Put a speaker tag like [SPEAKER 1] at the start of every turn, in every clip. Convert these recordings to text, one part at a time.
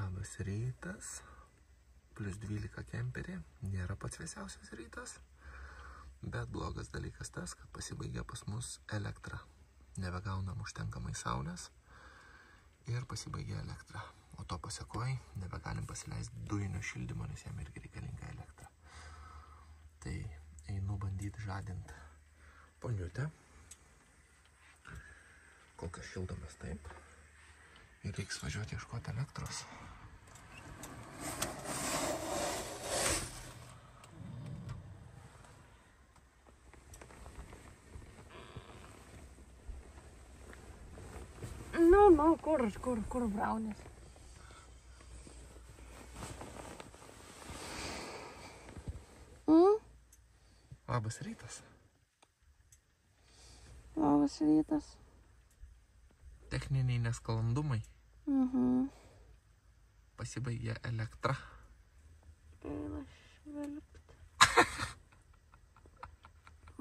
[SPEAKER 1] Labas rytas, plus 12 kemperį, nėra pats vėsiausias rytas, bet blogas dalykas tas, kad pasibaigė pas mus elektra. Nebegaunam užtenkamai saulės ir pasibaigė elektra. O to pasiekoje nebegalim pasileisti dujinio šildymo, nes jam irgi reikalinga elektra. Tai einu bandyti žadinti poniutę. Kol kas šildomės taip. Ir reiks važiuoti ieškoti elektros.
[SPEAKER 2] Kur braunis?
[SPEAKER 1] Labas rytas.
[SPEAKER 2] Labas rytas.
[SPEAKER 1] Techniniai nesklandumai. Pasibaigė elektra.
[SPEAKER 2] Gaila švilpti.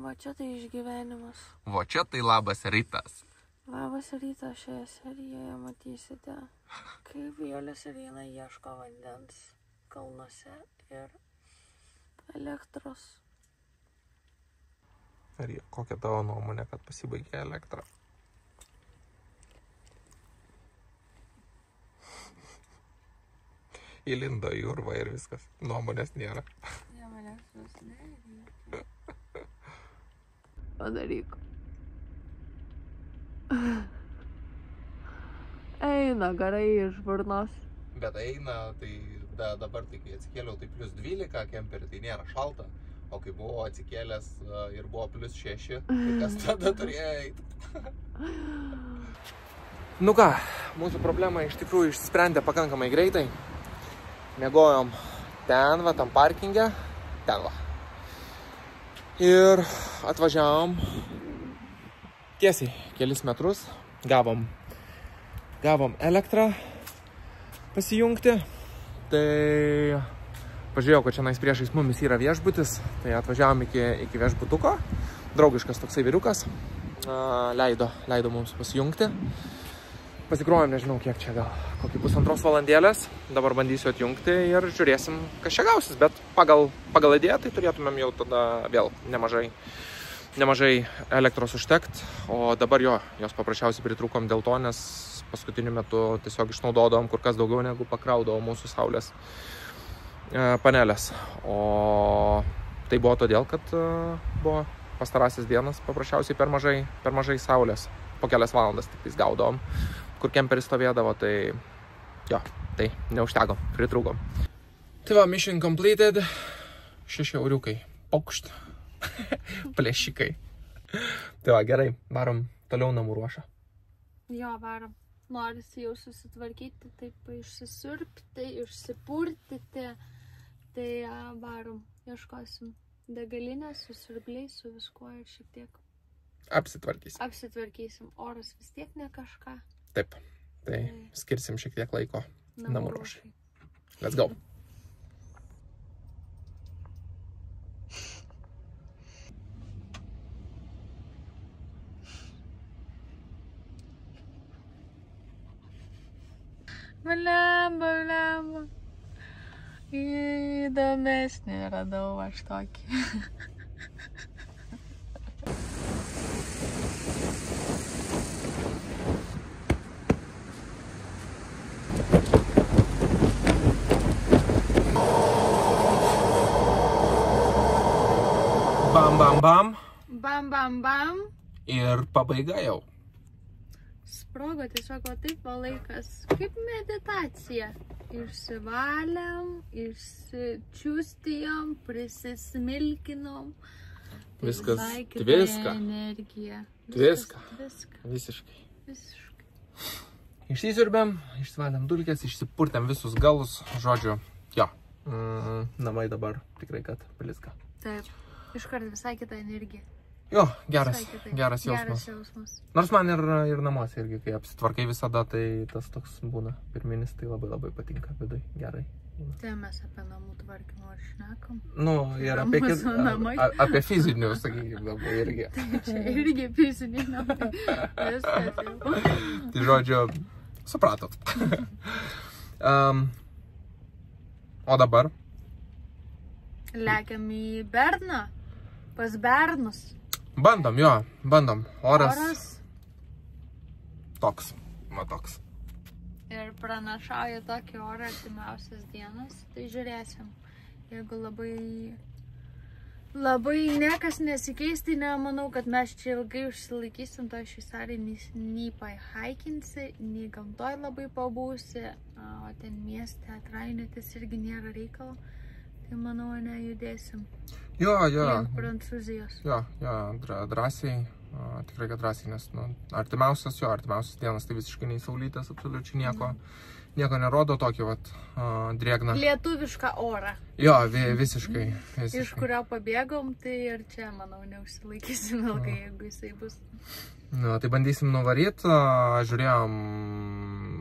[SPEAKER 2] Va čia tai išgyvenimas.
[SPEAKER 1] Va čia tai labas rytas.
[SPEAKER 2] Labas rytas, šioje serijoje matysite, kaip Violis ir Lina ieško vandens kalnuose ir elektros.
[SPEAKER 1] Ar kokia tavo nuomonė, kad pasibaigė elektra? Įlindo į urvą ir viskas. Nuomonės nėra.
[SPEAKER 2] Jie manęs vis nereikia. Padaryk. Eina garai iš burnos.
[SPEAKER 1] Bet eina, tai dabar tai kai atsikėliau, tai plus 12 kemperį, tai nėra šalta. O kai buvau atsikėlęs ir buvo plus 6, tai kas tada turėjo eiti? Nu ką, mūsų problema iš tikrųjų išsisprendė pakankamai greitai. Miegojom ten, va, tam parkinge, ten va. Ir atvažiavom tiesiai kelis metrus, gavom elektrą pasijungti. Tai pažiūrėjau, kad čia priešais mumis yra viešbutis, tai atvažiavom iki viešbutuko. Draugiškas toksai vyriukas leido mums pasijungti. Pasikrovėm, nežinau kiek čia gal, kokį 1,5 valandėlės. Dabar bandysiu atjungti ir žiūrėsim, kas čia gausis. Bet pagal idėją tai turėtumėm jau tada vėl nemažai elektros užtekt. O dabar jos paprasčiausiai pritrūkom dėl to, nes paskutiniu metu tiesiog išnaudodavom kur kas daugiau negu pakraudavom mūsų saulės panelės. O tai buvo todėl, kad buvo pastarąsias dienas paprasčiausiai per mažai saulės. Po kelias valandas tik gaudavom, kur kemperis stovėdavo, tai tai neužteko, pritrūkom. Tai va, mission completed, 6 euriukai, paukšt, plėšikai. Tai va, gerai, varom toliau namų ruošą.
[SPEAKER 2] Jo, varom. Norisi jau susitvarkyti, taip išsisurpti, išsipurtyti, tai varom, ieškosim degalinės, su siurbliais, su viskuo ir šiek tiek. Apsitvarkysim. Oras vis tiek ne kažką.
[SPEAKER 1] Taip. Tai skirsim šiek tiek laiko namų ruošai. Let's go.
[SPEAKER 2] Blemba. Įdomesnį radau aš tokį. Bam.
[SPEAKER 1] Ir pabaiga jau.
[SPEAKER 2] Sprogo tiesiog va taip va laikas, kaip meditacija. Išsivalėm, išsičiūstijom, prisismilkinom.
[SPEAKER 1] Viskas
[SPEAKER 2] tviska.
[SPEAKER 1] Visiškai. Išsisiurbėm, išsivalėm dulkės, išsipurtėm visus galus. Žodžiu, namai dabar tikrai kad blizga.
[SPEAKER 2] Taip, iškart visai kita energija.
[SPEAKER 1] Jo, geras jausmas. Nors man ir namuose irgi, kai apsitvarkai visada, tai tas toks būna pirminis, tai labai patinka vidui, gerai.
[SPEAKER 2] Tai mes apie namų tvarkymą ar šnekam?
[SPEAKER 1] Nu, ir apie fizinių, sakykime, dabar irgi.
[SPEAKER 2] Čia irgi fiziniai namai.
[SPEAKER 1] Tai žodžiu, supratot. O dabar?
[SPEAKER 2] Lekiam į Berną, pas Bernus.
[SPEAKER 1] Bandom, jo, bandom. Oras. Toks. Ir
[SPEAKER 2] pranašauja tokį orą artimiausias dienas, tai žiūrėsim. Jeigu labai niekas nesikeis, tai nemanau, kad mes čia ilgai užsilaikysim, to Šveicarijai nei pahaikinsi, nei gamtoj labai pabūsi, o ten mieste atrainėtis irgi nėra reikalo. Tai manau, nejudėsim.
[SPEAKER 1] Jo.
[SPEAKER 2] Link Prancūzijos.
[SPEAKER 1] Jo, drąsiai. Tikrai, kad drąsiai, nes artimiausias dienas tai visiškai nei saulytės, absoliučiai nieko nerodo, tokį drėgną.
[SPEAKER 2] Lietuvišką orą.
[SPEAKER 1] Jo, visiškai.
[SPEAKER 2] Iš kurio pabėgom, tai ir čia, manau, neužsilaikysim ilgai, jeigu jisai bus.
[SPEAKER 1] Tai bandysim nuvaryti, žiūrėjom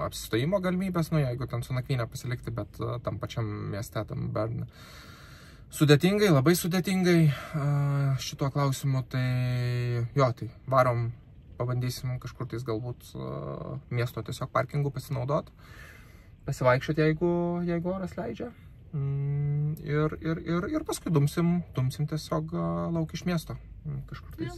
[SPEAKER 1] apsistojimo galimybės, jeigu ten su nakvynė pasilikti, bet tam pačiam mieste, tam Berne. Sudėtingai, labai sudėtingai šituo klausimu, tai varom, pabandysim kažkur tais galbūt miesto tiesiog parkingų pasinaudoti, pasivaikščioti, jeigu oras leidžia. Ir paskui dumsim tiesiog lauk iš miesto kažkur tais.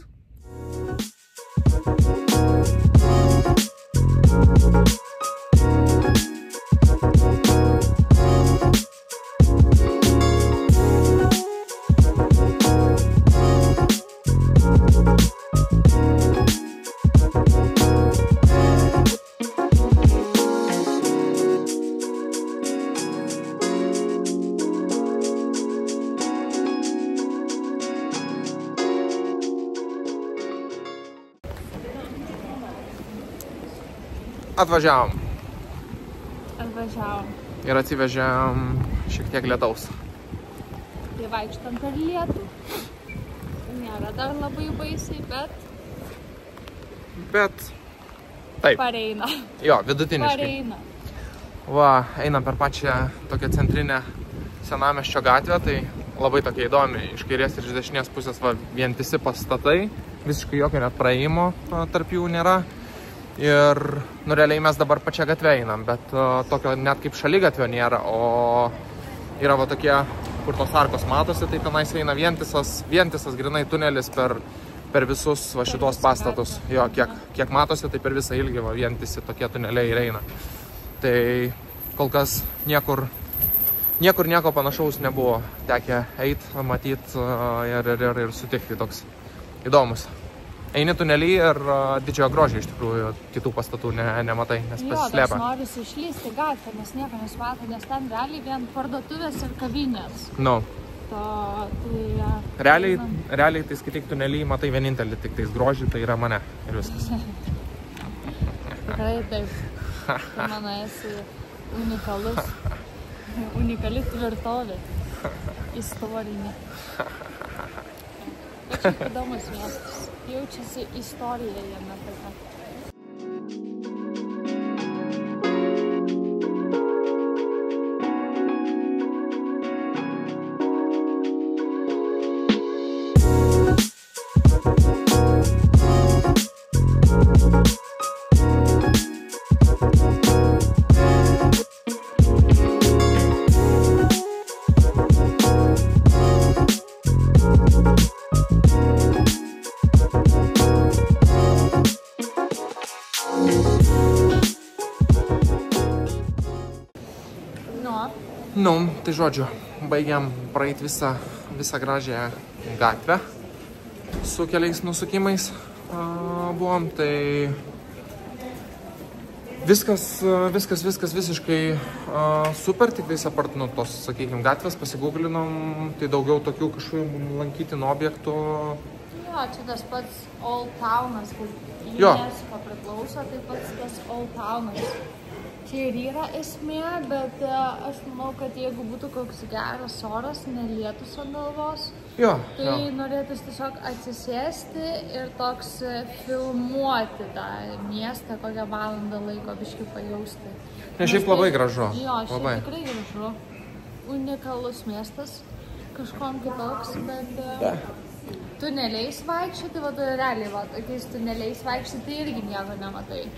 [SPEAKER 1] Atvažiavom. Ir atsivežėm šiek tiek lietaus.
[SPEAKER 2] Tai vaikštam per lietų. Nėra dar labai baisiai, bet
[SPEAKER 1] taip.
[SPEAKER 2] Pareina.
[SPEAKER 1] Jo, vidutiniškai.
[SPEAKER 2] Pareina.
[SPEAKER 1] Einam per pačią tokią centrinę senamiesčio gatvę, tai labai tokia įdomi. Iš kairės ir iš dešinės pusės vientisi pastatai. Visiškai jokio net praėjimo tarp jų nėra. Ir realiai mes dabar pačią gatvę einam, bet tokio net kaip šaligatvio nėra, o yra tokie, kur tos arkos matosi, tai tenais eina vientisas grinai tunelis per visus šitos pastatus. Jo, kiek matosi, tai per visą ilgį vientisi tokie tuneliai ir eina. Tai kol kas niekur nieko panašaus nebuvo tekę eiti, matyti ir sutikti, toks įdomus. Eini tunelį ir didžiojo grožio iš tikrųjų kitų pastatų nematai, nes pasislėpia.
[SPEAKER 2] Jo, norisi išlysti gatvę, nes nieko nesimato, nes ten realiai vien parduotuvės ir kavinės.
[SPEAKER 1] Realiai tai skaityk tunelį, matai vienintelį tik tais grožį, tai yra mane ir viskas.
[SPEAKER 2] Tikrai taip. Tu mano esi unikalus. Unikali tvirtovė. Istorinė. Bet šiaip įdomus miestas. Jaučiasi istorija jame tokia.
[SPEAKER 1] Tai žodžiu, baigiam praeiti visą gražią gatvę su keliais nusukimais buvom, tai viskas visiškai super, tik vis apart tos, sakykime, gatvės pasigūglinom, tai daugiau tokių kažkokių lankytinų objektų.
[SPEAKER 2] Jo, čia tas pats Old Townas, kaip UNESCO priklauso, tai pats tas Old Townas. Čia ir yra esmė, bet aš manau, kad jeigu būtų koks geras oras, nelietus ant galvos, tai norėtųs tiesiog atsisėsti ir toks filmuoti tą miestą, kokią valandą laiko biškį pajausti.
[SPEAKER 1] Ne, šiaip labai gražu.
[SPEAKER 2] Jo, šiaip tikrai gražu. Unikalus miestas, kažkom kitoks, bet tuneliais vaikščioti, realiai, tokiais tuneliais vaikščioti irgi nieko nematai.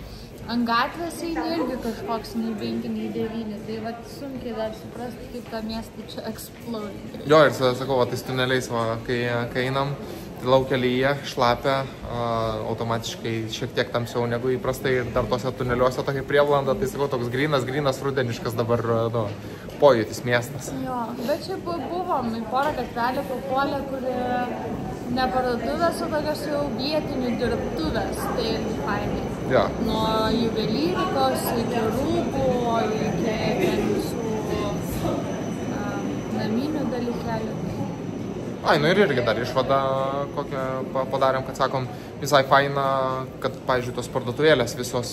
[SPEAKER 2] Ant gatvės irgi kažkoks nei 5, nei 9, tai vat sunkiai dar suprasti, kaip tą miestą čia eksplodė.
[SPEAKER 1] Jo, ir sakau, tais tuneliais, kai einam, tai laukelyje šlapia, automatiškai šiek tiek tamsiau negu įprastai ir dar tose tuneliuose tokia prieblanda, tai sakau, toks grynas rudeniškas dabar pojūtis miestas.
[SPEAKER 2] Jo, bet čia buvom į porą gatvelį papuolę, kuri ne parduotuvės, o tokios jau vietinių dirbtuvės, tai fainai.
[SPEAKER 1] Ja.
[SPEAKER 2] Nuo juvelyrikos iki rūbų, iki visų naminių dalykelių.
[SPEAKER 1] Ai, nu ir irgi dar išvada kokią padarėm, kad sakom, visai faina, kad, pavyzdžiui, tos parduotuvėlės visos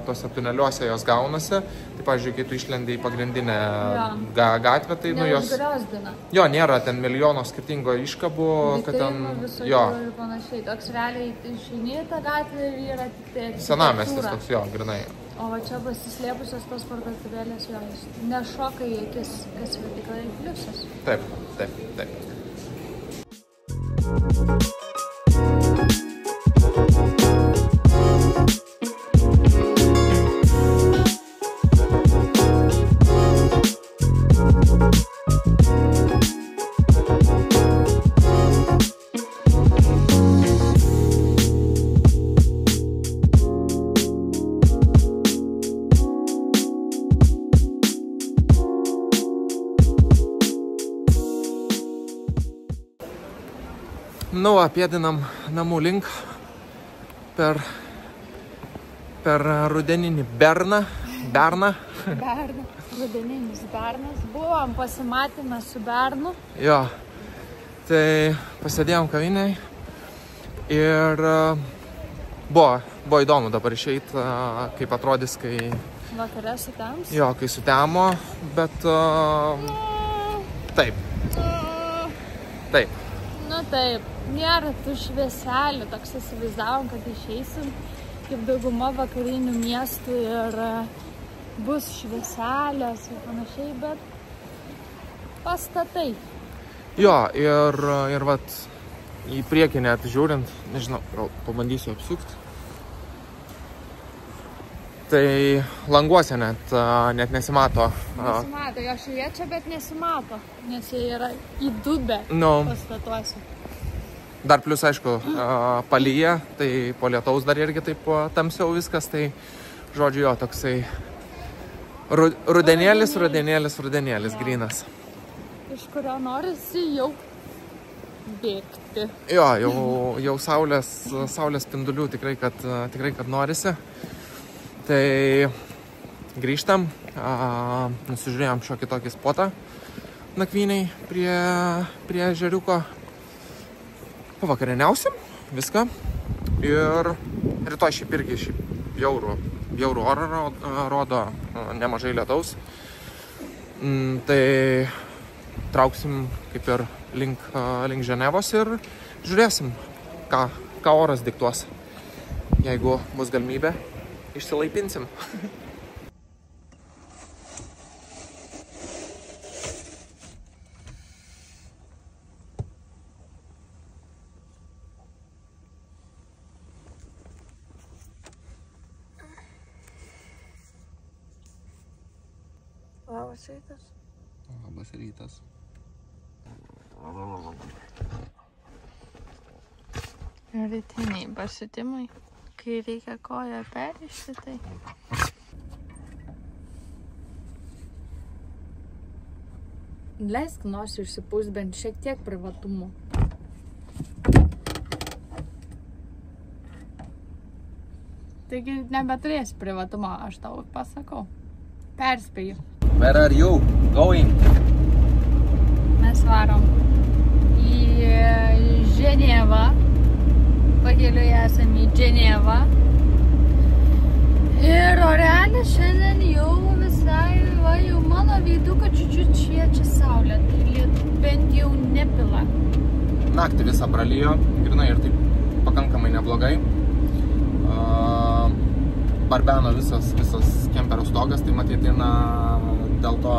[SPEAKER 1] tose tuneliuose jos gaunasi. Tai, pavyzdžiui, kai tu išlendi į pagrindinę gatvę, tai nu jos... Jo, nėra ten milijono skirtingo iškabų, kad ten...
[SPEAKER 2] Jo. Ir panašiai. Toks realiai išeini tą gatvę ir yra tik tai...
[SPEAKER 1] Senamiestis toks, jo, grinai.
[SPEAKER 2] O va čia pasislėpusios tos parduotuvėlės jos nešoka į akis, kas yra tikrai pliusas.
[SPEAKER 1] Taip. Nu, pėdinam namų link per rudeninį Berną.
[SPEAKER 2] Rudeninis Bernas. Buvom pasimatėme su Bernu.
[SPEAKER 1] Jo, tai pasėdėjom kaviniai ir buvo įdomu dabar išeit, kaip atrodys, kai...
[SPEAKER 2] Vakare sutems?
[SPEAKER 1] Jo, kai sutemo, bet taip.
[SPEAKER 2] Nu taip, nėra tų švieselių, toks įsivaizdavom, kad išeisim kaip dauguma vakarinių miestų ir bus švieselės ir panašiai, bet pastatai.
[SPEAKER 1] Jo, ir vat į priekį net žiūrint, nežinau, gal pabandysiu apsukti. Tai languose net nesimato.
[SPEAKER 2] Nesimato, jo šviečia, bet nesimato, nes jie yra įdubę pastatuose.
[SPEAKER 1] Dar plus, aišku, palyja, tai po lietaus dar irgi taip tamsiau viskas, tai žodžiu jo, toksai rudenėlis, grynas.
[SPEAKER 2] Iš kurio norisi jau bėgti.
[SPEAKER 1] Jo, jau saulės spindulių tikrai, kad norisi. Tai grįžtam, nusižiūrėjom šiokį tokį spotą nakvyniai prie ežeriuko. Pavakarieniausim viską ir rytoj šiaip irgi bjaurų orą rodo, nemažai lietaus. Tai trauksim kaip ir link Ženevos ir žiūrėsim, ką oras diktuos. Jeigu bus galimybė, išsilaipinsim.
[SPEAKER 2] Labas rytas.
[SPEAKER 1] Labas rytas.
[SPEAKER 2] Rytiniai pasiutimai, kai reikia koją perišti, tai... Leisk nosį išsipūst bent šiek tiek privatumo. Taigi nebeturėsi privatumo, aš tau pasakau. Perspėju.
[SPEAKER 3] Where are you going?
[SPEAKER 2] Mes varom į Ženevą. Pakeliui esame į Ženevą. Ir orelis šiandien jau visai, jau mano veiduką čiučiut šviečia saulė. Tai bent jau nepila.
[SPEAKER 1] Naktį visą pralyjo, grinai ir taip pakankamai neblogai. Barbeno visas kemperio stogas, tai matytina dėl to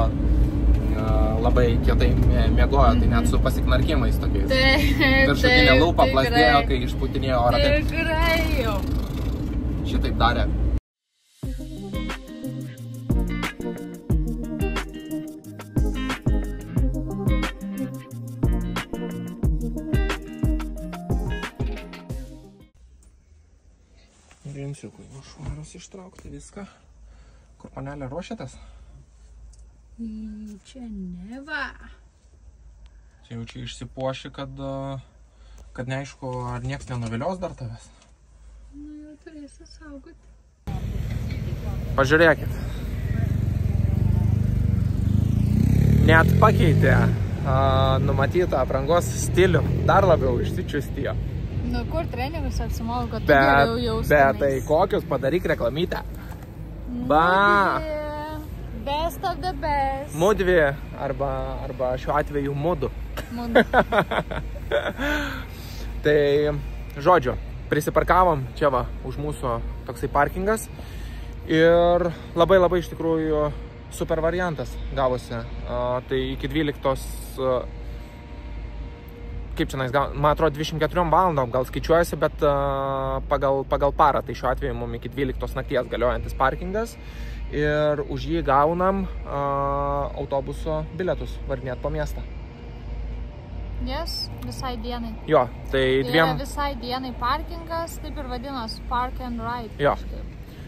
[SPEAKER 1] labai kietai miegojo, tai net su pasiknarkimais tokiais. Viršutinė lūpa plazdėjo, kai išputinėjo orą.
[SPEAKER 2] Tikrai jau.
[SPEAKER 1] Šitaip darė. autobusiukui. Švarus ištraukti viską. Kur panelė ruošiatės?
[SPEAKER 2] Čia neva.
[SPEAKER 1] Čia jau čia išsipuoši, kad neaišku, ar nieks nenuvilios dar tavęs.
[SPEAKER 2] Nu, jau turėsi saugoti.
[SPEAKER 1] Pažiūrėkit. Net pakeitė numatytą aprangos stilių. Dar labiau išsičiustijo.
[SPEAKER 2] Nu, kur trenerius apsimolau, kad tu geriau jaustumės.
[SPEAKER 1] Bet tai kokius padaryk reklamytę? Ba!
[SPEAKER 2] Best of the best.
[SPEAKER 1] Mudvi arba šiuo atveju mudu.
[SPEAKER 2] Mudu.
[SPEAKER 1] Tai, žodžiu, prisiparkavom čia va, už mūsų toksai parkingas. Ir labai iš tikrųjų super variantas gavosi. Tai iki 12, kaip čia, man atrodo, 24 valandom gal skaičiuojasi, bet pagal parą. Tai šiuo atveju mums iki 12 nakties galiojantis parkingas. Ir už jį gaunam autobuso bilietus varinėt po miestą.
[SPEAKER 2] Yes, visai dienai.
[SPEAKER 1] Jo, tai dviem...
[SPEAKER 2] Visai dienai parkingas, taip ir vadinos, park and ride.
[SPEAKER 1] Jo.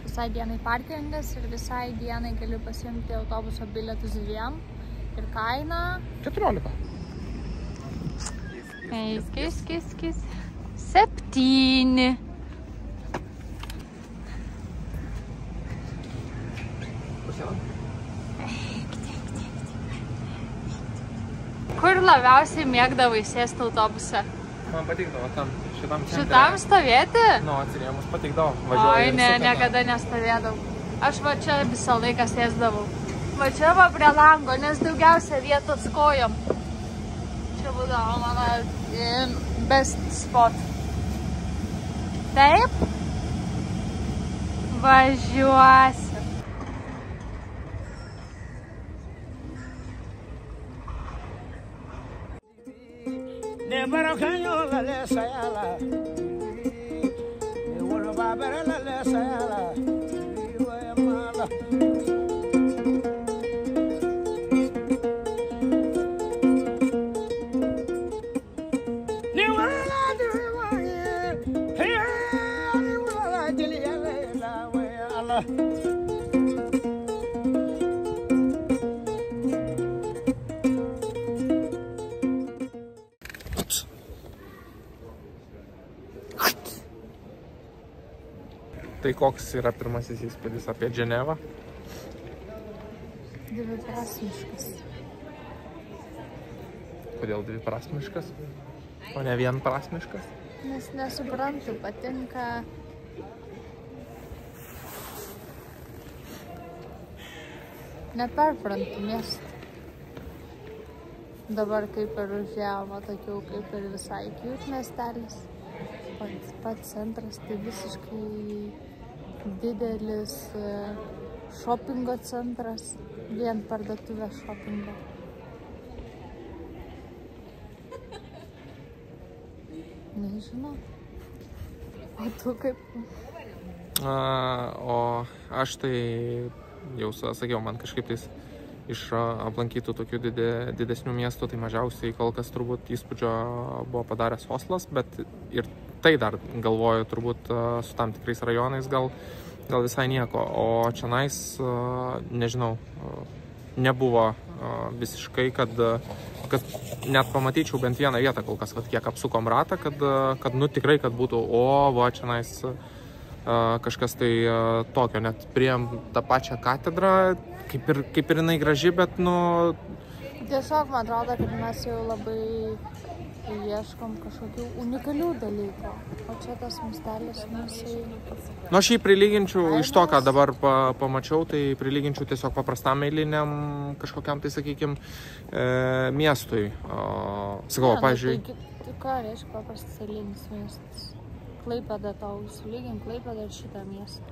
[SPEAKER 2] Visai dienai parkingas ir visai dienai gali pasiimti autobuso bilietus dviem. Ir kaina...
[SPEAKER 1] 14.
[SPEAKER 2] Kis. 7. Kur labiausiai mėgdavai sėsti autobuse?
[SPEAKER 1] Man patikdavo šitam centre.
[SPEAKER 2] Šitam stovėti?
[SPEAKER 1] Nu, atsirėmus patikdavo.
[SPEAKER 2] Oi, ne, niekada nestovėdavau. Aš va čia visą laiką sėsdavau. Va čia va prie lango, nes daugiausia vietos kojom. Čia būdavo mano best spot. Taip? Važiuosiu.
[SPEAKER 4] Ne barakanyo la le sayala, ne wolo babere la le sayala, iwa mala. Ne wala diwa ye, hey ne wala dili la wa Allah.
[SPEAKER 1] Tai koks yra pirmasis įspūdis apie Ženevą?
[SPEAKER 2] Dviprasmiškas.
[SPEAKER 1] Kodėl dviprasmiškas? O ne vienprasmiškas?
[SPEAKER 2] Nes nesuprantu, patinka... Neperprantu miestą. Dabar kaip ir užėjau, tokiau kaip ir visai cute miestelis. Pats centras tai visiškai didelis šopingo centras, vien parduotuvė šopingo. Nežinau. O tu kaip?
[SPEAKER 1] O aš tai jau sakiau, man kažkaip tais iš aplankytų tokių didesnių miestų, tai mažiausiai kol kas turbūt įspūdžio buvo padaręs Oslas, bet ir tai dar galvoju turbūt su tam tikrais rajonais gal visai nieko. O čionais, nežinau, nebuvo visiškai, kad net pamatyčiau bent vieną vietą kol kas, kiek apsukom ratą, kad nu tikrai, kad būtų, va čionais kažkas tai tokio, net priėjom tą pačią katedrą, kaip ir jinai graži, bet nu...
[SPEAKER 2] Tiesiog man atrodo, kad mes jau labai ieškom kažkokių unikalių dalykų, o čia tas miestelis mūsų...
[SPEAKER 1] Nu, aš jį prilyginčiau iš to, ką dabar pamačiau, tai prilyginčiau tiesiog paprastam eiliniam kažkokiam, tai sakykim, miestui. Sakau, pavyzdžiui...
[SPEAKER 2] Tai ką reiškia paprastas eilinis miestas? Klaipėda tau sulygin, Klaipėda ir šitą miestą?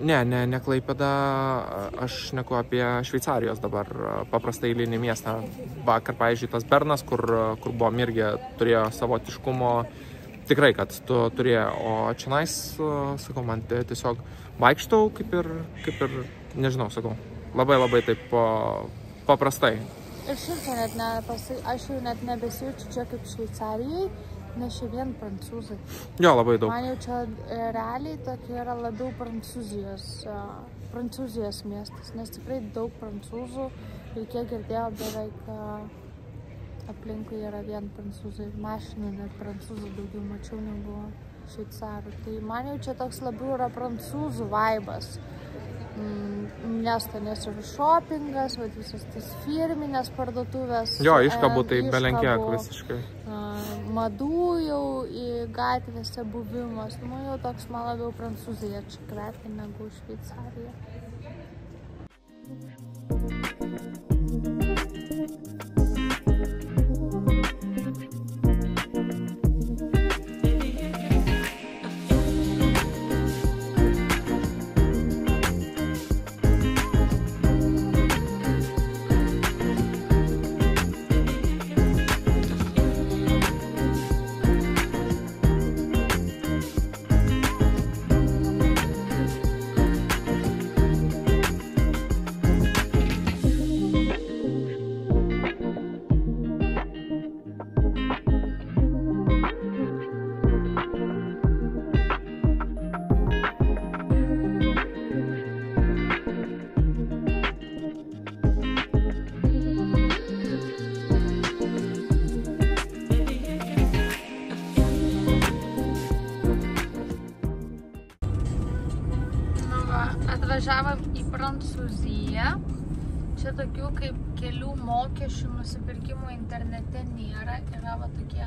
[SPEAKER 1] Ne Klaipėda, aš šneku apie Šveicarijos dabar paprastą eilinį miestą. Vakar, pavyzdžiui, tas Bernas, kur buvo Mirgė, turėjo savotiškumo, tikrai, kad tu turėjo, o čionais, sakau, man tiesiog vaikštau kaip ir, nežinau, sakau, labai taip paprastai.
[SPEAKER 2] Ir šiaip čia aš jau net nebesijaučiu čia kaip Šveicarijai, Ne čia vien prancūzai.
[SPEAKER 1] Jo, labai daug.
[SPEAKER 2] Man jau čia realiai tokia yra labiau Prancūzijos miestas, nes tikrai daug prancūzų ir kiek girdėjau beveik aplinkui yra vien prancūzai. Mašinų net prancūzų daugiau mačiau negu šveicarų. Tai man jau čia toks labiau yra prancūzų vaibas. Miesto, nes ir shoppingas, visas tas firminės parduotuvės.
[SPEAKER 1] Jo, iškabų tai belenkiek visiškai.
[SPEAKER 2] Madų jau į gatvėse buvimas. Nu, jau toks man labiau Prancūzija čia kvepia negu Šveicarija. Atvažiavom į Prancūziją. Čia tokių kaip kelių mokesčių nusipirkimų internete nėra. Yra va tokie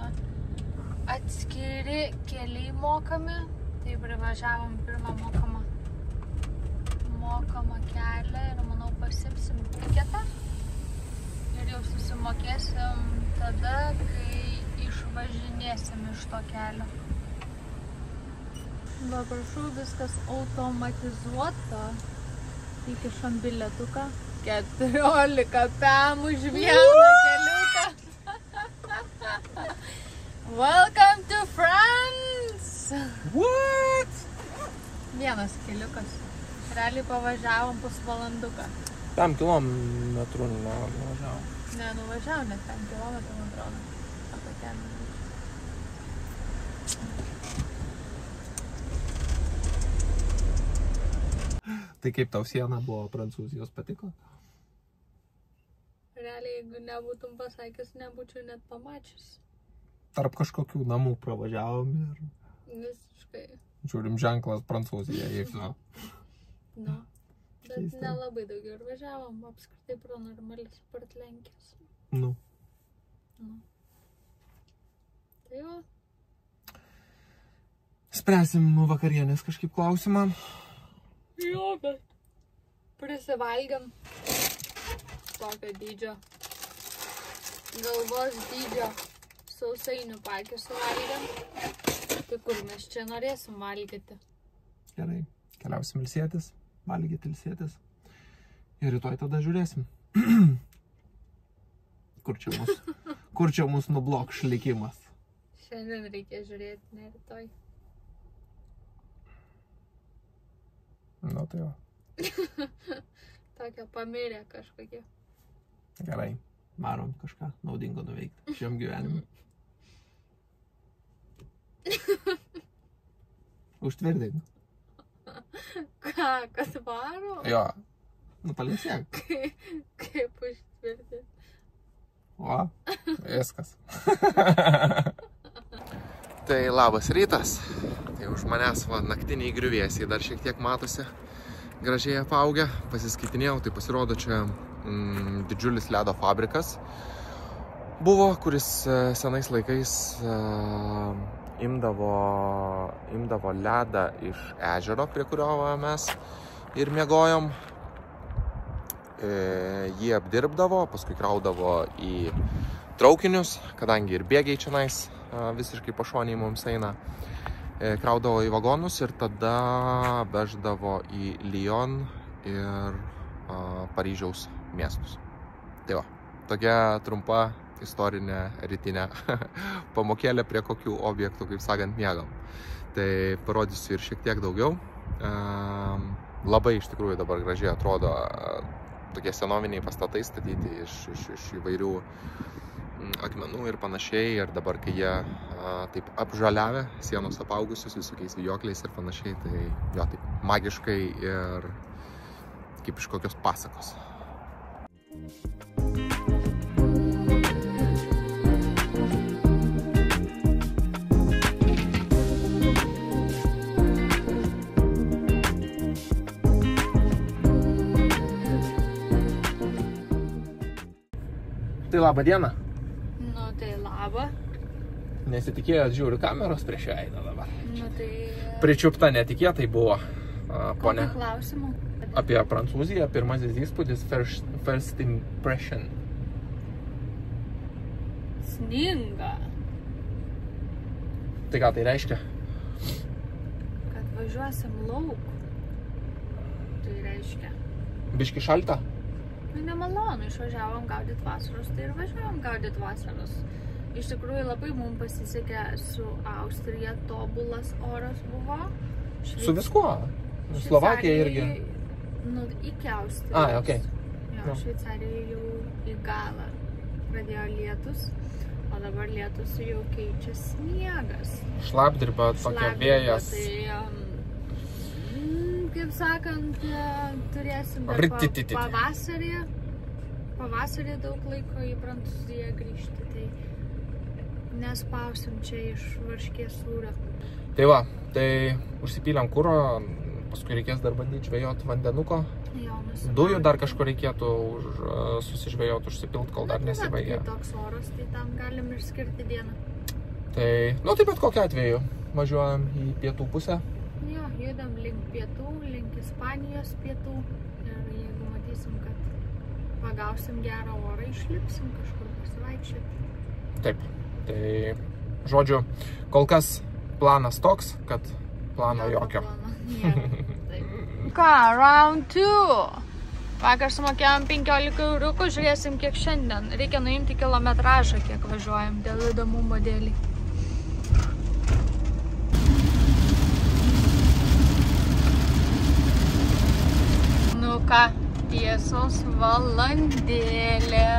[SPEAKER 2] atskiri keliai mokami. Tai privažiavom pirmą mokamą kelią ir manau pasimsim tiketą. Ir jau susimokėsim tada, kai išvažinėsim iš to kelio. Va, prašau, viskas automatizuota. Įkišam bilietuką. 14 pem už vieną keliuką. Welcome to France!
[SPEAKER 1] What?
[SPEAKER 2] Vienas keliukas. Realiai pavažiavom pusvalanduką.
[SPEAKER 1] 5 kilometrų nuvažiavom.
[SPEAKER 2] Ne, nuvažiavom, net 5 kilometrų, man atrodo. Apie 10 minučių.
[SPEAKER 1] Tai kaip tau siena buvo Prancūzijos patiko?
[SPEAKER 2] Realiai, jeigu nebūtum pasakęs, nebūčiau net pamačius.
[SPEAKER 1] Tarp kažkokių namų pravažiavom ir...
[SPEAKER 2] Visiškai.
[SPEAKER 1] Žiūrim ženklas Prancūzija, jeigu no.
[SPEAKER 2] Nu, bet nelabai daugiau ir važiavom, apskritai pro normalias partlenkės.
[SPEAKER 1] Nu.
[SPEAKER 2] Tai jo.
[SPEAKER 1] Spręsim vakarienės kažkaip klausimą.
[SPEAKER 2] Jo, bet prisivalgiam tokio dydžio, galvos dydžio sausainių pakį suvalgiam. Tai kur mes čia norėsim valgyti?
[SPEAKER 1] Gerai, keliausim ilsėtis, valgyti ilsėtis. Ir rytoj tada žiūrėsim. Kur čia mūsų nublokš likimas?
[SPEAKER 2] Šiandien reikia žiūrėti, ne rytoj.
[SPEAKER 1] Nu, tai jo.
[SPEAKER 2] Tokia pamirė kažkokia.
[SPEAKER 1] Gerai, varom kažką naudingo nuveikti šiam gyvenimui. Užtvirtink.
[SPEAKER 2] Ką, kad varo?
[SPEAKER 1] Jo, nu paliesiek.
[SPEAKER 2] Kaip užtvirtinti?
[SPEAKER 1] O, viskas. Tai labas rytas. Tai už manęs va, naktiniai griuvėsiai dar šiek tiek matosi gražiai apaugę. Pasiskaitinėjau, tai pasirodo čia didžiulis ledo fabrikas buvo, kuris senais laikais imdavo ledą iš ežero, prie kurio mes ir miegojom. Jį apdirbdavo, paskui kraudavo į traukinius, kadangi ir bėgiai čionais visiškai pašoniai mums eina. Kraudavo į vagonus ir tada veždavo į Lyon ir Paryžiaus miestus. Tai va, tokia trumpa istorinė rytinė pamokėlė, prie kokių objektų, kaip sakant, miegam. Tai parodysiu ir šiek tiek daugiau. Labai iš tikrųjų dabar gražiai atrodo tokie senoviniai pastatai statyti iš įvairių akmenų ir panašiai. Ir dabar, kai jie taip apžaliavę, sienos apaugusius visokiais vijokliais ir panašiai, tai jo taip magiškai ir kaip iš kokios pasakos. Tai labą dieną.
[SPEAKER 2] Nu, tai labą.
[SPEAKER 1] Nesitikėjot, žiūriu, kameros prieš ją eina dabar.
[SPEAKER 2] Nu, tai...
[SPEAKER 1] Pričiupta netikėtai buvo, ponė.
[SPEAKER 2] Kokių klausimų?
[SPEAKER 1] Apie Prancūziją, pirmasis įspūdis, first impression.
[SPEAKER 2] Sninga.
[SPEAKER 1] Tai ką tai reiškia?
[SPEAKER 2] Kad važiuosim lauk. Tai reiškia.
[SPEAKER 1] Biški šalta?
[SPEAKER 2] Nu, nemalonu, išvažiavom gaudyt vasaros, tai ir važiavom gaudyt vasaros. Iš tikrųjų labai mums pasisekė su Austrija, tobulas oras buvo.
[SPEAKER 1] Su viskuo? Slovakija irgi?
[SPEAKER 2] Nu, iki Austrijos.
[SPEAKER 1] Okei.
[SPEAKER 2] Jo, Šveicarijoje jau į galą pradėjo lietus, o dabar lietus jau keičia sniegas.
[SPEAKER 1] Šlapdriba, tokia vėjas.
[SPEAKER 2] Tai, kaip sakant, turėsim pavasarį daug laiko į Prancūziją grįžti, tai nespausim čia iš varškės sūrio.
[SPEAKER 1] Tai va, tai užsipylėm kuro, paskui reikės dar bandyti žvejot vandenuko. Dujų dar kažko reikėtų susižvejot, užsipilt, kol dar nesibaigė.
[SPEAKER 2] Kai toks oras, tai tam galim ir skirti dieną.
[SPEAKER 1] Tai, nu tai bet kokiu atveju, važiuojam į pietų pusę.
[SPEAKER 2] Jo, judam link pietų, link Ispanijos pietų. Ir jeigu matysim, kad pagausim gerą orą, išlipsim kažkur pasivaikščioti.
[SPEAKER 1] Taip, tai žodžiu, kol kas planas toks, kad plano jokio.
[SPEAKER 2] Ką, round 2. Vakar sumokėjom 15 eurukų, žiūrėsim kiek šiandien. Reikia nuimti kilometražą, kiek važiuojam, dėl įdomumo dėlį. Nu ką, tiesos valandėlė.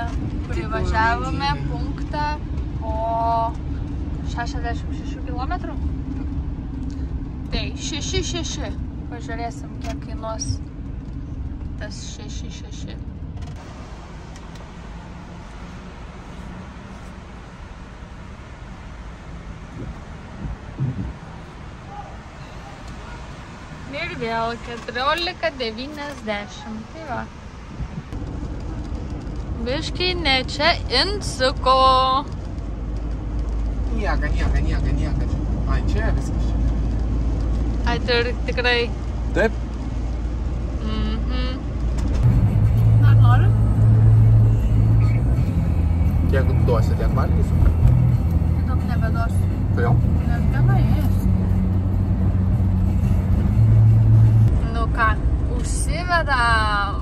[SPEAKER 2] Privažiavome punktą po 66 kilometrų. Tai 6,6. Pažiūrėsim, kiek kainuos tas 6,6. Ir vėl 14,90. Tai va. Biškai ne čia insuko.
[SPEAKER 1] Nieka. Ai, čia viskas čia.
[SPEAKER 2] Ai, tai tikrai.
[SPEAKER 1] Taip.
[SPEAKER 2] Ar noriu?
[SPEAKER 1] Kiek duosi, tiek valgysiu?
[SPEAKER 2] Daug nebeduosiu.
[SPEAKER 1] Tai jau?
[SPEAKER 2] Nes gana ės. Nu ką, užsivedam.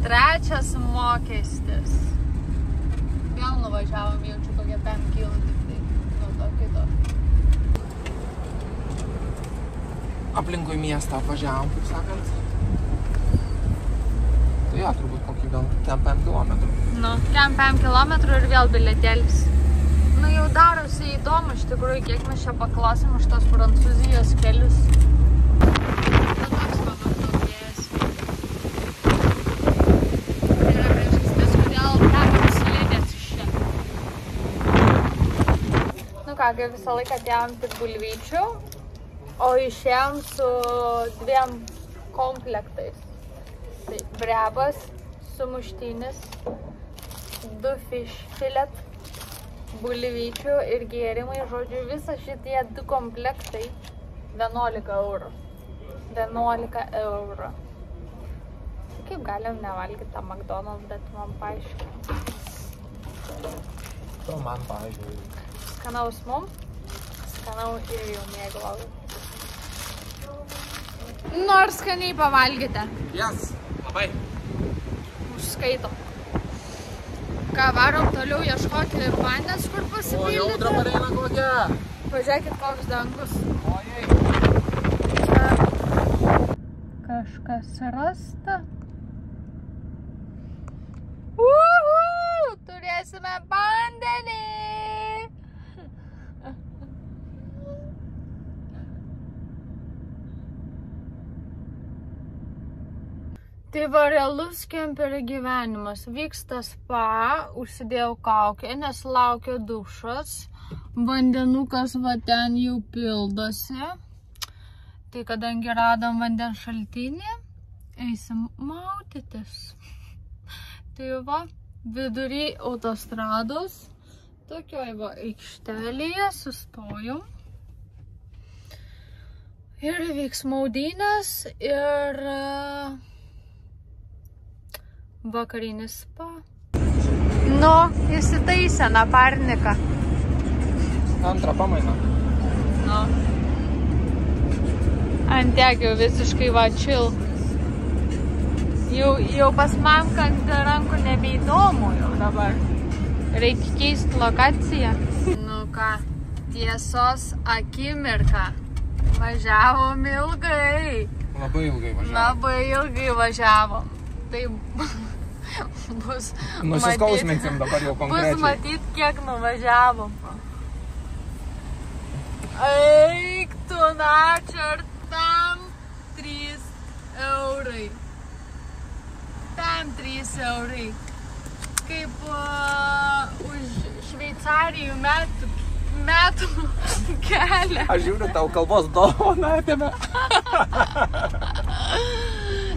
[SPEAKER 2] Trečias mokestis. Vėl nuvažiavom, jaučiu kokie 5 kilų tik tai. Nuo to kito.
[SPEAKER 1] Aplinkui miestą apvažiavom, kaip sakant. Tai jo, turbūt kokį gal 5 kilometrų.
[SPEAKER 2] Nu, 5 kilometrų ir vėl bilietėlis. Nu, jau darosi įdomu, iš tikrųjų, kiek mes čia paklausim už tos Prancūzijos kelius. Nu, toks mano daugėjas. Tai yra priežastis, kodėl teko slidės iš čia. Nu ką, visą laiką atėjom tik bulvyčių. O išėjom su 2 komplektais. Tai brebas, sumuštinis, 2 fish filet, bulvyčių ir gėrimai. Žodžiu, visą šitie 2 komplektai 11 eurų. 11 eurų. Kaip galim nevalgyti tą McDonald's, bet man paaiškina.
[SPEAKER 1] To man paaiškina.
[SPEAKER 2] Skanaus mum, skanau ir jau mėglau. Nors skaniai pavalgyti.
[SPEAKER 1] Yes, labai.
[SPEAKER 2] Užskaito. Ką, varom toliau ieškoti vandens, kur pasipildyti.
[SPEAKER 1] O, jau dabar eina kokia.
[SPEAKER 2] Pažiūrėkit, koks dangus.
[SPEAKER 1] Ojei.
[SPEAKER 2] Kažkas rasta. Turėsim eisime vandenį. Tai va realus kemperio gyvenimas. Vyksta spa, užsidėjau kaukę, nes laukia dušas. Vandenukas va ten jau pildosi. Tai kadangi radom vandens šaltinį, eisim maudytis. Tai va, vidury autostrados, tokioj va aikštelėje sustojom. Ir vyks maudynės ir vakarinis spa. Nu, įsitaisė naparniką.
[SPEAKER 1] Antrą pamainą.
[SPEAKER 2] Nu. Ant tiek jau visiškai va chill. Jau pas mamką ant rankų nebeįdomu jau dabar. Reikia keisti lokaciją. Nu ką, tiesos akimirka. Važiavom ilgai.
[SPEAKER 1] Labai ilgai važiavom.
[SPEAKER 2] Labai ilgai važiavom. Tai bus
[SPEAKER 1] Nusiskausminsim dabar jau konkrečiai.
[SPEAKER 2] Bus matyt, kiek nuvažiavom. Eik tu načartam 3 eurai. Tam 3 eurai. Kaip už Šveicarijų metų kelią.
[SPEAKER 1] Aš žiūriu tau kalbos dovaną atėmė.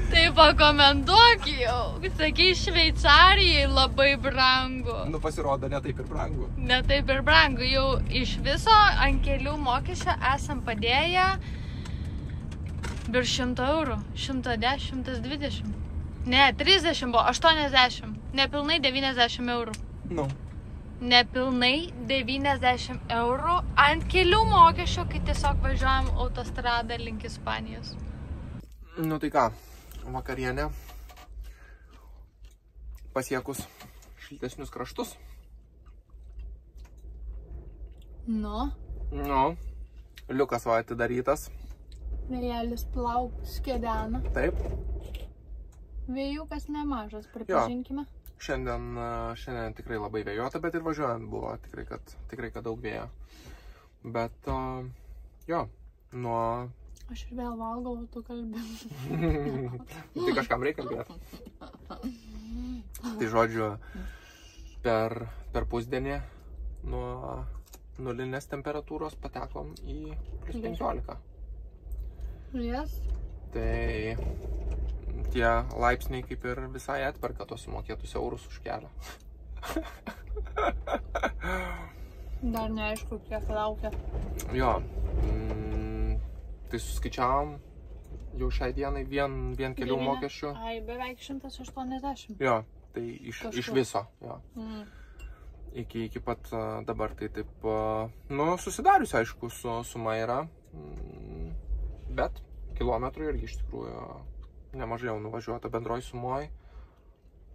[SPEAKER 2] Tai pakomentuok jau. Sakai, Šveicarijai labai brangu.
[SPEAKER 1] Nu pasirodo, ne taip ir brangu.
[SPEAKER 2] Ne taip ir brangu. Jau iš viso ant kelių mokesčio esam padėję virš 100 eurų. 110, 120. Ne, 30 buvo, 80. Nepilnai 90 eurų.
[SPEAKER 1] Nu.
[SPEAKER 2] Nepilnai 90 eurų ant kelių mokesčio, kai tiesiog važiuojam autostradą link Ispanijos.
[SPEAKER 1] Nu tai ką, vakarienė pasiekus šiltesnius kraštus.
[SPEAKER 2] Nu.
[SPEAKER 1] Nu, liukas va atidarytas.
[SPEAKER 2] Vėjelis skedena.
[SPEAKER 1] Taip.
[SPEAKER 2] Vėjukas nemažas, pripažinkime.
[SPEAKER 1] Šiandien tikrai labai vėjuota, bet ir važiuojant buvo tikrai, kad daug vėjo. Bet, jo, nuo...
[SPEAKER 2] Aš ir vėl valgau, tu kalbė.
[SPEAKER 1] Tai kažkam reikia kalbėti. Tai žodžiu, per pusdienį nuo nulinės temperatūros patekom į plus 15.
[SPEAKER 2] Yes.
[SPEAKER 1] Tai tie laipsniai kaip ir visai atperka tos sumokėtus eurus už kelią.
[SPEAKER 2] Dar neaišku, kiek laukia.
[SPEAKER 1] Jo, tai suskaičiavom jau šiai dienai vien kelių mokesčių.
[SPEAKER 2] Ai, beveik 180.
[SPEAKER 1] Jo, tai iš viso. Jo. Iki pat dabar tai taip, nu, susidariusi aišku suma yra, bet kilometrų irgi iš tikrųjų nemažai jau nuvažiuota bendroj sumoj.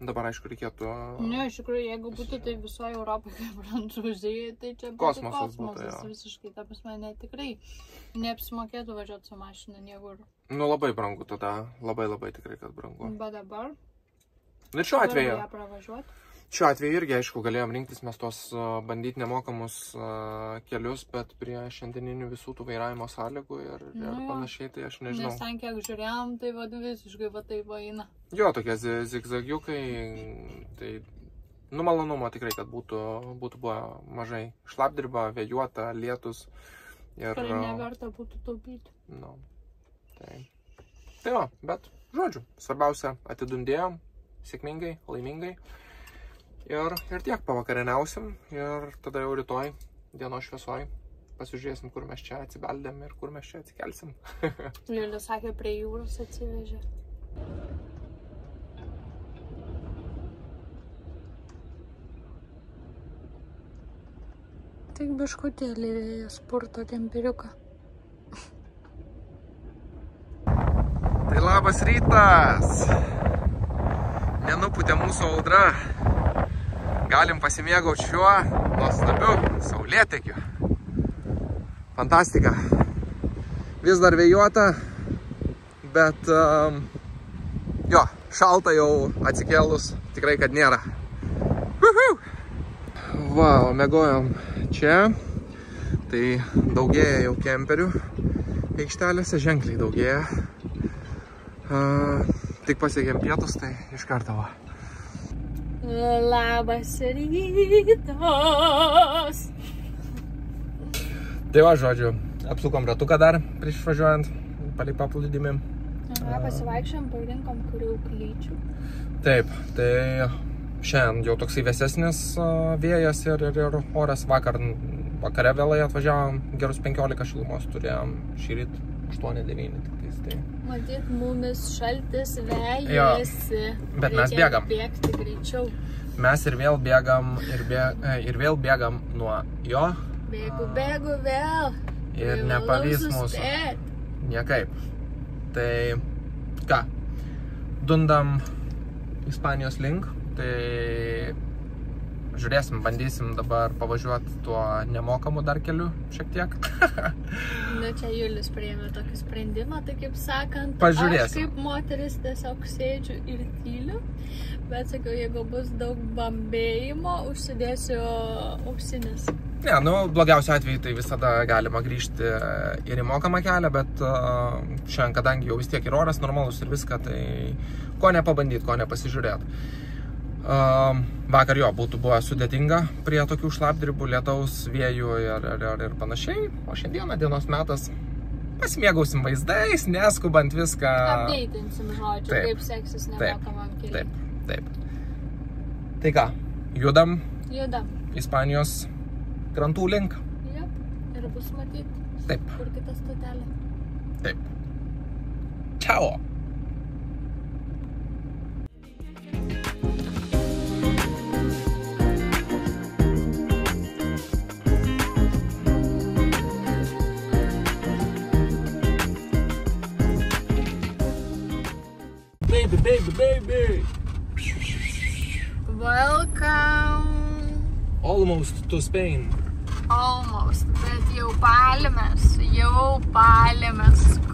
[SPEAKER 1] Dabar aišku reikėtų...
[SPEAKER 2] Ne, iš tikrųjų, jeigu būtų tai visoje Europoje kaip Prancūzijoje, tai čia būtų kosmosas visiškai. Ta prasme, ne tikrai neapsimokėtų važiuoti su mašina niekur.
[SPEAKER 1] Nu, labai brangu tada, labai tikrai, kad brangu.
[SPEAKER 2] Bet dabar?
[SPEAKER 1] Bet šiuo atveju irgi, aišku, galėjom rinktis mes tos bandyti nemokamus kelius, bet prie šiandieninių visų tų vairavimo sąlygų ir panašiai, tai aš nežinau.
[SPEAKER 2] Nes ten kiek žiūrėjom, tai visiškai taip eina.
[SPEAKER 1] Jo, tokie zigzagiukai, tai malonumo tikrai, kad būtų buvę mažai. Šlapdriba, vėjuota, lietus. Ir
[SPEAKER 2] neverta būtų taupyti.
[SPEAKER 1] Nu, tai jo, bet žodžiu, svarbiausia, atidundėjom, sėkmingai, laimingai. Ir tiek pavakarieniausim ir tada jau rytoj dienos šviesoj pasižiūrėsim, kur mes čia atsibeldėm ir kur mes čia atsikelsim.
[SPEAKER 2] Liulė sakė, prie jūros atsivežė. Tik biškutėlį vėjas purto kemperiuką.
[SPEAKER 1] Tai labas rytas! Nenupūtė mūsų audra. Galim pasimėgauti šiuo nuostabiu saulėtekiu. Fantastika. Vis dar vėjuota, bet jo, šalta jau atsikėlus tikrai, kad nėra. Va, o mėgojom čia. Tai daugėja jau kemperių aikštelėse, ženkliai daugėja. Tik pasiekėm pietus, tai iš karto va.
[SPEAKER 2] Labas rytas.
[SPEAKER 1] Tai va, žodžiu, apsukom ratuką dar prieš važiuojant, palei paplūdimį.
[SPEAKER 2] Pasivaikščiam, parinkom kriauklyčių.
[SPEAKER 1] Taip, tai šiandien jau toksai vėsesnis vėjas ir oras. Vakare vėlai atvažiavom, gerus 15 šilumos turėjom, šįryt 8-9 tiktais. Tai...
[SPEAKER 2] Matyt, mumis šaltis vejasi.
[SPEAKER 1] Bet mes bėgam.
[SPEAKER 2] Bėgti greičiau.
[SPEAKER 1] Mes ir vėl bėgam, ir vėl bėgam nuo jo.
[SPEAKER 2] Bėgu vėl.
[SPEAKER 1] Ir nepavys mūsų. Niekaip. Tai ką, dundam Ispanijos link, tai žiūrėsim, bandysim dabar pavažiuoti tuo nemokamu dar keliu šiek tiek.
[SPEAKER 2] Nu, čia Julius priėmė tokį sprendimą, tai kaip sakant,
[SPEAKER 1] pažiūrėsim.
[SPEAKER 2] Aš kaip moteris tiesiog sėdžiu ir tyliu, bet sakiau, jeigu bus daug bambėjimo, užsidėsiu ausinės.
[SPEAKER 1] Ne, nu, blogiausiu atveju tai visada galima grįžti ir į mokamą kelią, bet šiandien, kadangi jau vis tiek ir oras normalus ir viską, tai ko nepabandyti, ko nepasižiūrėti. Vakar jo būtų buvo sudėtinga prie tokių šlapdribų, lietaus, vėjų ir panašiai, o šiandieną dienos metas pasimėgausim vaizdais, neskubant viską.
[SPEAKER 2] Apdeitinsim žodžiu, taip, kaip seksis nemokamam keliui.
[SPEAKER 1] Taip. Tai ką, judam Ispanijos krantų link.
[SPEAKER 2] Jep, ir bus matyti,
[SPEAKER 1] taip,
[SPEAKER 2] kur kita stotelė.
[SPEAKER 1] Taip. Ciao. Baby.
[SPEAKER 2] Welcome.
[SPEAKER 1] Almost to Spain.
[SPEAKER 2] Almost, bet jau palėmės,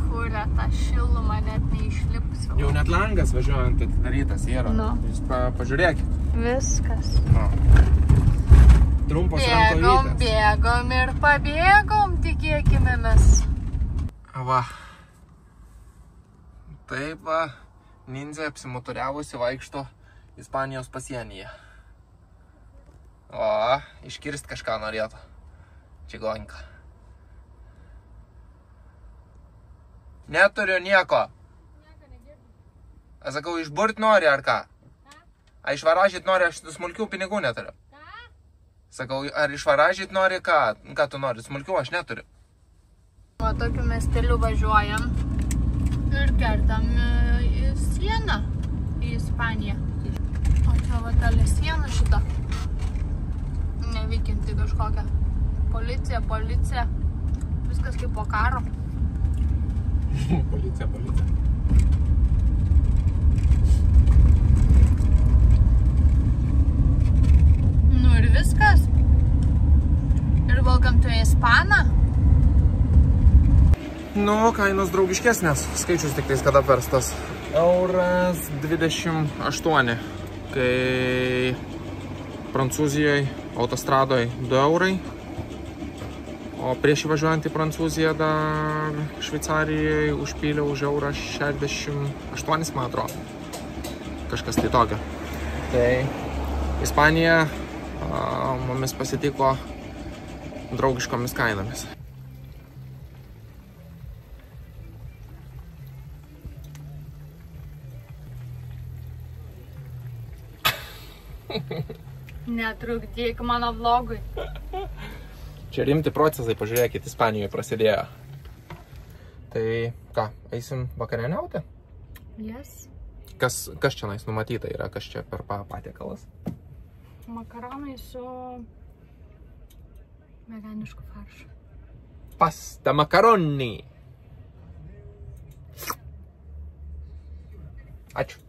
[SPEAKER 2] kuria tą šilumą net neišlipsiu.
[SPEAKER 1] Jau net langas važiuojant atidarytas yra.
[SPEAKER 2] Nu.
[SPEAKER 1] Jūs pažiūrėkit.
[SPEAKER 2] Viskas.
[SPEAKER 1] No. Trumpos rankovytės.
[SPEAKER 2] Bėgom ir pabėgom, tikėkimėmis.
[SPEAKER 1] Va. Taip va. Nindzė apsimuturiavusi vaikšto Ispanijos pasienyje. O, iškirst kažką norėtų. Čigonka. Neturiu nieko. Aš sakau, išburt nori ar ką? A išvaražyt nori, aš smulkių pinigų neturiu. Sakau, ar išvaražyt nori ką? Ką tu nori? Smulkių aš neturiu.
[SPEAKER 2] O tokiu miesteliu važiuojam ir kertam į sieną, į Ispaniją. O čia va dalė siena šita. Neveikianti kažkokia. Policija. Viskas kaip po karo.
[SPEAKER 1] Policija.
[SPEAKER 2] Nu ir viskas. Ir welcome to Ispaną.
[SPEAKER 1] Nu, kainos draugiškesnės. Skaičius tik tais kada verstas. Euras 28. Kai Prancūzijoje autostradoje 2 eurai. O prieš įvažiuojant į Prancūziją dar Šveicarijoje užpyliau už eurą 68, man atrodo. Kažkas tai tokio. Tai Ispanija mumis pasitiko draugiškomis kainomis.
[SPEAKER 2] Netrukdyk mano vlogui.
[SPEAKER 1] Čia rimti procesai, pažiūrėkit, Ispanijoje prasidėjo. Tai ką, eisim vakarieniauti?
[SPEAKER 2] Yes.
[SPEAKER 1] Kas čia nais numatyta yra, kas čia per patiekalas?
[SPEAKER 2] Makaronai su veganišku faršu.
[SPEAKER 1] Pasta makaroni. Ačiū.